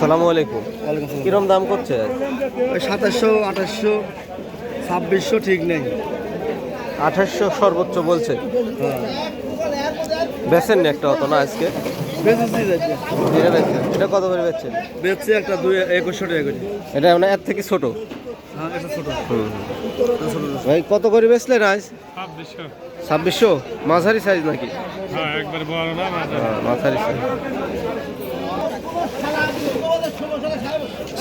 আসসালামু আলাইকুম। কিরম দাম করছে? 2700, 2800, 2600 ঠিক নেই। 2800 সর্বোচ্চ বলছে। বেচেন না একটা অত না আজকে? বেচেছি যাচ্ছে। এটা কত করে বেচছেন? বেচছি একটা 2100 টাকা করে। এটা মানে এর থেকে ছোট। হ্যাঁ, এটা ছোট। ভাই কত করে বেচলেন আজ? 2600। 2600? মাঝারি সাইজ নাকি? হ্যাঁ, একবার বড় না মাঝারি। মাঝারি সাইজ।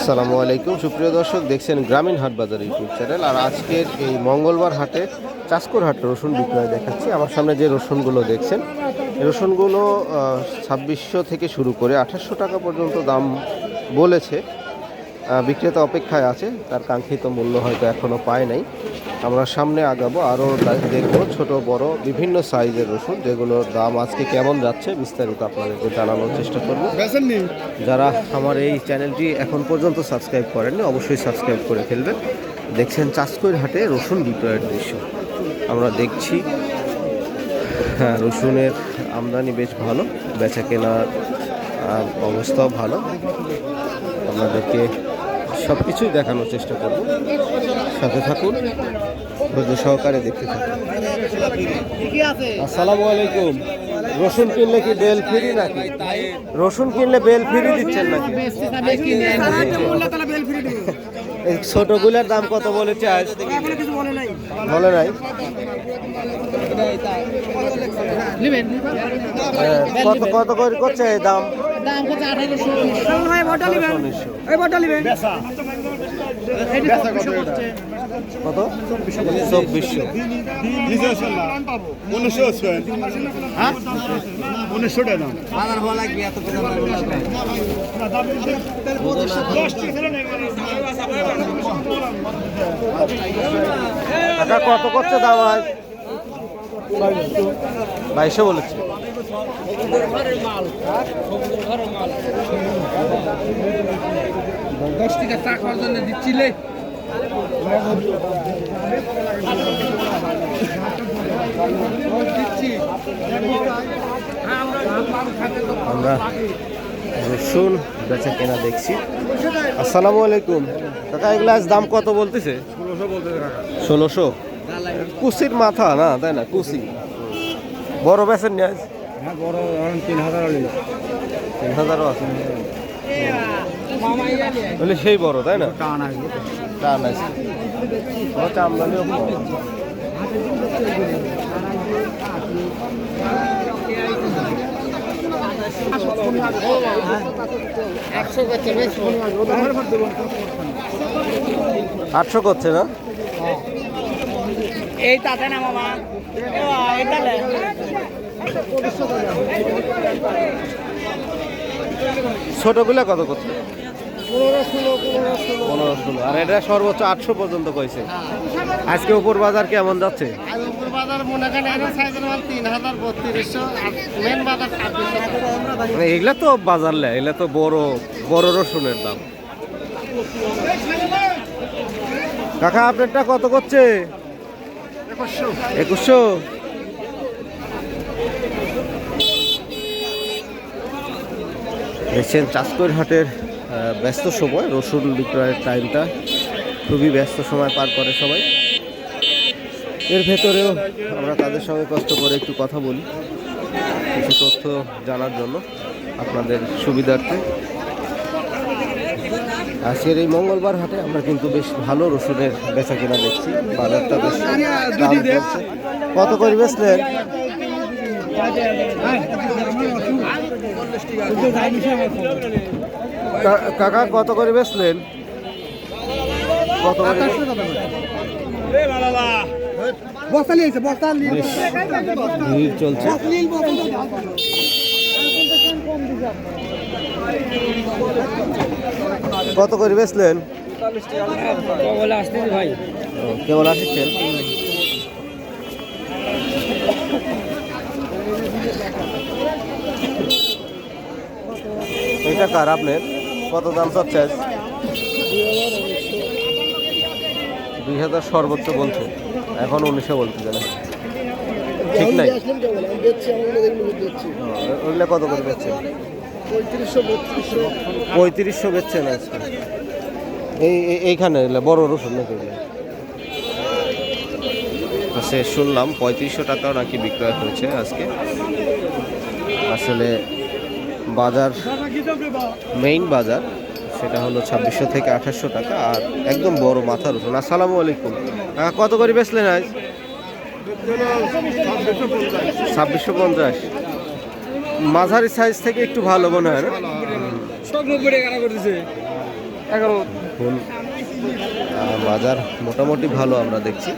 আসসালামু আলাইকুম সুপ্রিয় দর্শক, দেখছেন গ্রামীণ হাট বাজার ইউটিউব চ্যানেল। আর আজকের এই মঙ্গলবার হাটে চাষকর হাট রসুন বিক্রয় দেখাচ্ছি। আমার সামনে যে রসুনগুলো দেখছেন, এই রসুনগুলো 2600 থেকে শুরু করে 2800 টাকা পর্যন্ত দাম বলেছে। বিক্রেতা অপেক্ষায় আছে, তার কাঙ্ক্ষিত মূল্য হয়তো এখনও পায় নাই। আমরা সামনে আগাবো, আরও দেখবো ছোট বড় বিভিন্ন সাইজের রসুন, যেগুলোর দাম আজকে কেমন যাচ্ছে বিস্তারিত আপনাদেরকে জানানোর চেষ্টা করব। যারা আমার এই চ্যানেলটি এখন পর্যন্ত সাবস্ক্রাইব করেননি অবশ্যই সাবস্ক্রাইব করে ফেলবেন। দেখছেন চাষকর হাটে রসুন বিক্রয়ের দৃশ্য আমরা দেখছি। হ্যাঁ, রসুনের আমদানি বেশ ভালো, বেচা কেনার অবস্থাও ভালো। আপনাদেরকে সব কিছুই দেখানোর চেষ্টা করব, সাথে থাকুন, ধৈর্য সহকারে দেখতে থাকুন। আসসালামু আলাইকুম। রসুন কিনলে কি বেল ফ্রি নাকি? রসুন কিনলে বেল ফ্রি দিচ্ছেন নাকি? এই ছোটগুলোর দাম কত বলেছে আজ? বলে নাই। কত কত করে করছে এই দাম? কত? 2400। 1900 টাকা দাম। টাকা কত করছে দাম আজ? 2200 বলেছে। আমরা রসুন বেচা কেনা দেখছি। আসসালামু আলাইকুম কাকা, এগুলো আজ দাম কত বলতেছে? 1600। কুচির মাথা না, তাই না? কুচি বড় বেচেন নি আজ? হ্যাঁ, বড় 3000 হলো। 3000ও আছে বলে, সেই বড় তাই না? টান আসবে। টান আছে, আমদানিও কম। আটশো করছে না? এই তাতে না মামা, এটা ছোটগুলা কত করছে? 15-16। আর এটা সর্বোচ্চ 800 পর্যন্ত কইছে। আজকে উপর বাজার কেমন যাচ্ছে? উপর বাজার মনে করেন এর সাইজের মাল 3000-3200, আর মেন বাজার 2600। এগুলা তো বাজার লে, এগুলা তো বড় বড় রসুনের দাম। কাকা আপনারটা কত করছে? 2100। দেখছেন চাষকর হাটের ব্যস্ত সময়, রসুন বিক্রয়ের টাইমটা খুবই ব্যস্ত সময় পার করে সবাই। এর ভেতরেও আমরা তাদের সঙ্গে কষ্ট করে একটু কথা বলি, কিছু তথ্য জানার জন্য আপনাদের সুবিধার্থে। আজকের এই মঙ্গলবার হাটে আমরা কিন্তু বেশ ভালো রসুনের বেচা কেনা দেখছি। বাজারটা বেশ দাম চলছে। কত করে বেচলেন? কাকা কত করে বেচলেন? কত করে? ভিড় চলছে। কত করে বেচলেন? কেবল আসছেন? এটা কার আপনার? কত দাম চাচ্ছে? 2000 সর্বোচ্চ বলছে, এখন 1900 বলতে জানে। ঠিক নাই? ওইগুলো কত করে বেচছেন? 3500 বেচছেন আজকে। এইখানে বড় রসুন নাকি এগুলো? আচ্ছা, শুনলাম 3500 টাকাও নাকি বিক্রয় হয়েছে আজকে। আসলে বাজার, মেইন বাজার সেটা হলো 2600 থেকে 2800 টাকা। আর একদম বড় মাথা রসুন। আসসালামু আলাইকুম, কত করে বেচলেন আজ? 2650। মাঝারি সাইজ থেকে একটু ভালো মনে হয় না? ফুল বাজার মোটামুটি ভালো আমরা দেখছি,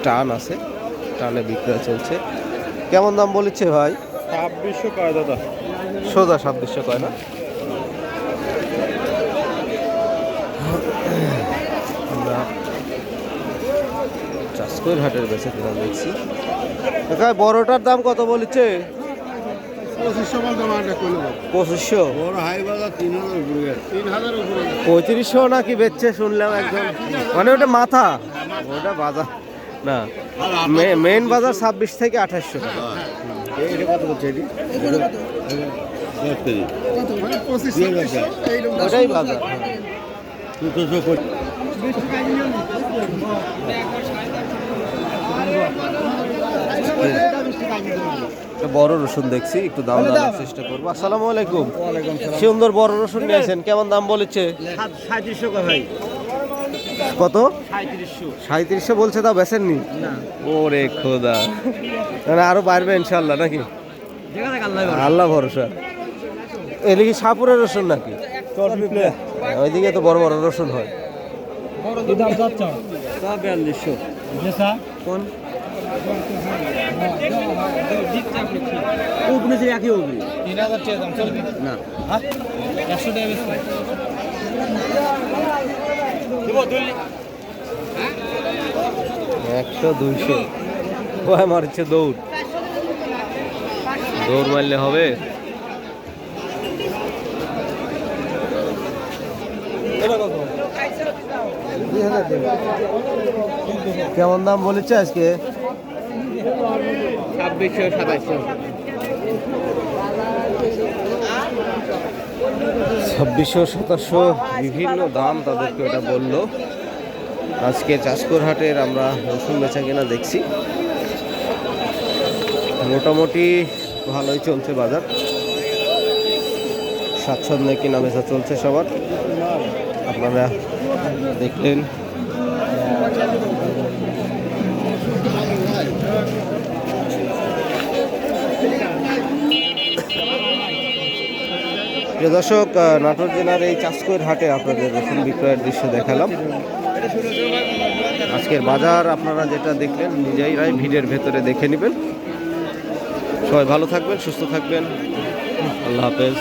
টান আছে, টানে বিক্রয় চলছে। কেমন দাম বলেছে ভাই? 2600 কয় দাদা? সোজা 2600 কয় না? আমরা চাষকর হাটের বেচে কিনা দেখছি। বড়টার দাম কত বলেছে? 2500। বড় হাই বাজার 3000 উপরে। 3500 নাকি বেচছে শুনলাম একজন, মানে ওটা মাথা, ওটা বাজার না, মেন বাজার 26 থেকে 2800 টাকা। এটা কত বলছে এটি? ওটাই বাজার। একটা বড় রসুন দেখছি, একটু দাম জানার চেষ্টা করবো। আসসালামু আলাইকুম। সুন্দর বড় রসুন নিয়েছেন, কেমন দাম বলেছে? 3700 কয় ভাই? কত? 3700। 3700 বলছে, তাও বেচেননি? না, ওরে খোদা, মানে আরো বাড়বে ইনশাল্লাহ নাকি? দেখা যাক আল্লাহ। আল্লাহ ভরসা। এদিকে সাপুরের রসুন নাকি? ওইদিকে তো বড় বড় রসুন হয়। দাম যাচ্ছে 4200। কোন উপরে যে একই হবে 3000 টাকা দাম চলবে না? 100 টাকা বেশি দিব। 100 200 ওই মারছে দৌড়, দৌড় মারলে হবে। কেমন দাম বলেছে আজকে? 2600 2700। 2600 2700 বিভিন্ন দাম তাদেরকে এটা বললো। আজকে চাষকর হাটের আমরা রসুন বেচা কেনা দেখছি, মোটামুটি ভালোই চলছে বাজার, স্বাচ্ছন্দ্যে কিনা বেচা চলছে সবার। আপনারা দেখলেন। প্রিয় দর্শক, নাটোর জেলার এই চাষকর হাটে আপনাদের রসুন বিক্রয়ের দৃশ্য দেখালাম। আজকের বাজার আপনারা যেটা দেখলেন নিজেরাই ভিড়ের ভেতরে দেখে নেবেন। সবাই ভালো থাকবেন, সুস্থ থাকবেন। আল্লাহ হাফেজ।